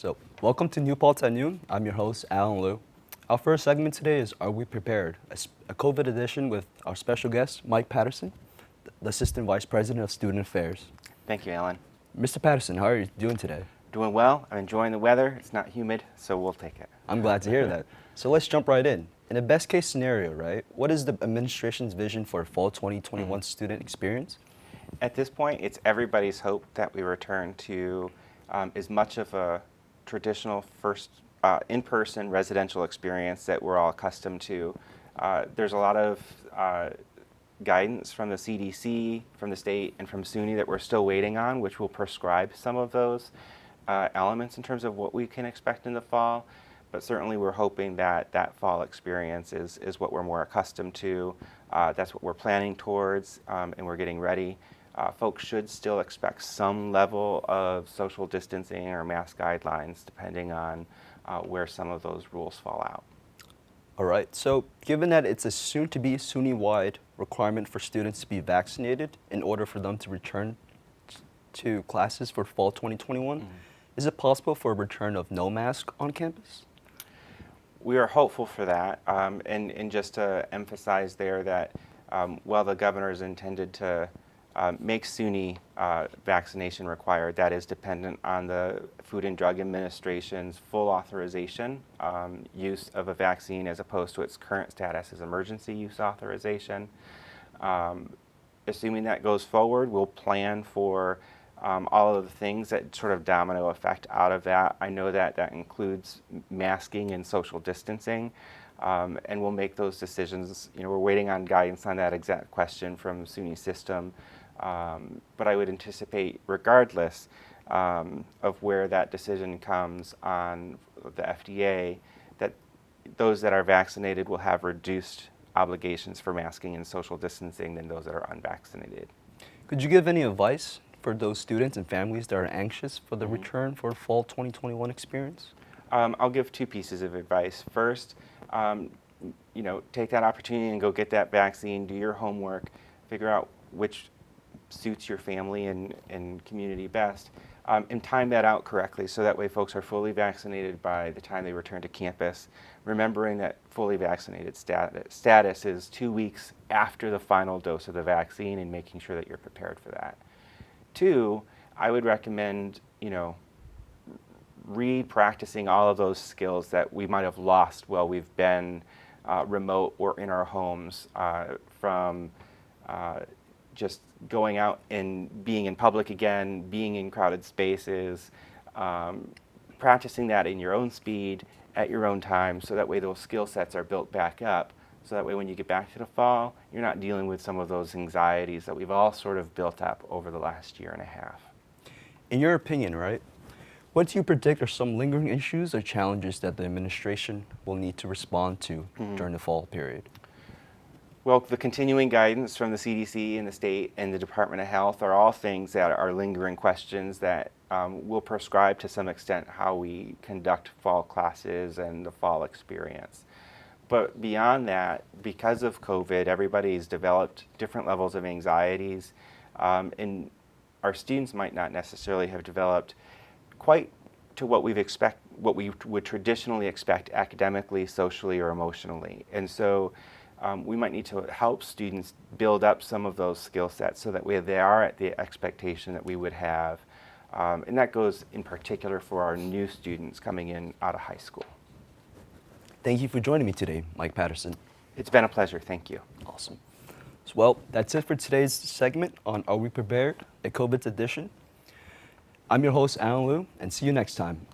So, welcome to New Paltz at Noon. I'm your host, Alan Liu. Our first segment today is Are We Prepared? A COVID edition with our special guest, Mike Patterson, the Assistant Vice President of Student Affairs. Thank you, Alan. Mr. Patterson, how are you doing today? Doing well. I'm enjoying the weather. It's not humid, so we'll take it. I'm glad to hear that. So let's jump right in. In a best case scenario, right, what is the administration's vision for fall 2021 student experience? At this point, it's everybody's hope that we return to as much of a traditional first in-person residential experience that we're all accustomed to. There's a lot of guidance from the CDC, from the state, and from SUNY that we're still waiting on, which will prescribe some of those elements in terms of what we can expect in the fall. But certainly we're hoping that that fall experience is what we're more accustomed to. That's what we're planning towards, and we're getting ready. Folks should still expect some level of social distancing or mask guidelines depending on where some of those rules fall out. All right, so given that it's a soon-to-be SUNY-wide requirement for students to be vaccinated in order for them to return to classes for fall 2021, is it possible for a return of no mask on campus? We are hopeful for that, and just to emphasize there that while the governor is intended to make SUNY vaccination required, that is dependent on the Food and Drug Administration's full authorization use of a vaccine as opposed to its current status as emergency use authorization. Assuming that goes forward, we'll plan for all of the things that sort of domino effect out of that. I know that that includes masking and social distancing, and we'll make those decisions. You know, we're waiting on guidance on that exact question from SUNY system, but I would anticipate, regardless of where that decision comes on the FDA, that those that are vaccinated will have reduced obligations for masking and social distancing than those that are unvaccinated. Could you give any advice for those students and families that are anxious for the return for fall 2021 experience? I'll give two pieces of advice. First, you know, take that opportunity and go get that vaccine, do your homework, figure out which suits your family and community best, and time that out correctly so that way folks are fully vaccinated by the time they return to campus, remembering that fully vaccinated status is 2 weeks after the final dose of the vaccine and making sure that you're prepared for that. Two, I would recommend, you know, re-practicing all of those skills that we might have lost while we've been remote or in our homes, from just going out and being in public again, being in crowded spaces, practicing that in your own speed, at your own time, so that way those skill sets are built back up. So that way when you get back to the fall, you're not dealing with some of those anxieties that we've all sort of built up over the last year and a half. In your opinion, right, what do you predict are some lingering issues or challenges that the administration will need to respond to during the fall period? Well, the continuing guidance from the CDC and the state and the Department of Health are all things that are lingering questions that will prescribe to some extent how we conduct fall classes and the fall experience. But beyond that, because of COVID, everybody's developed different levels of anxieties, and our students might not necessarily have developed quite to what we would traditionally expect academically, socially, or emotionally. And so we might need to help students build up some of those skill sets so that they are at the expectation that we would have. And that goes in particular for our new students coming in out of high school. Thank you for joining me today, Mike Patterson. It's been a pleasure. Thank you. Awesome. So, well, that's it for today's segment on Are We Prepared? A COVID edition. I'm your host, Alan Liu, and see you next time.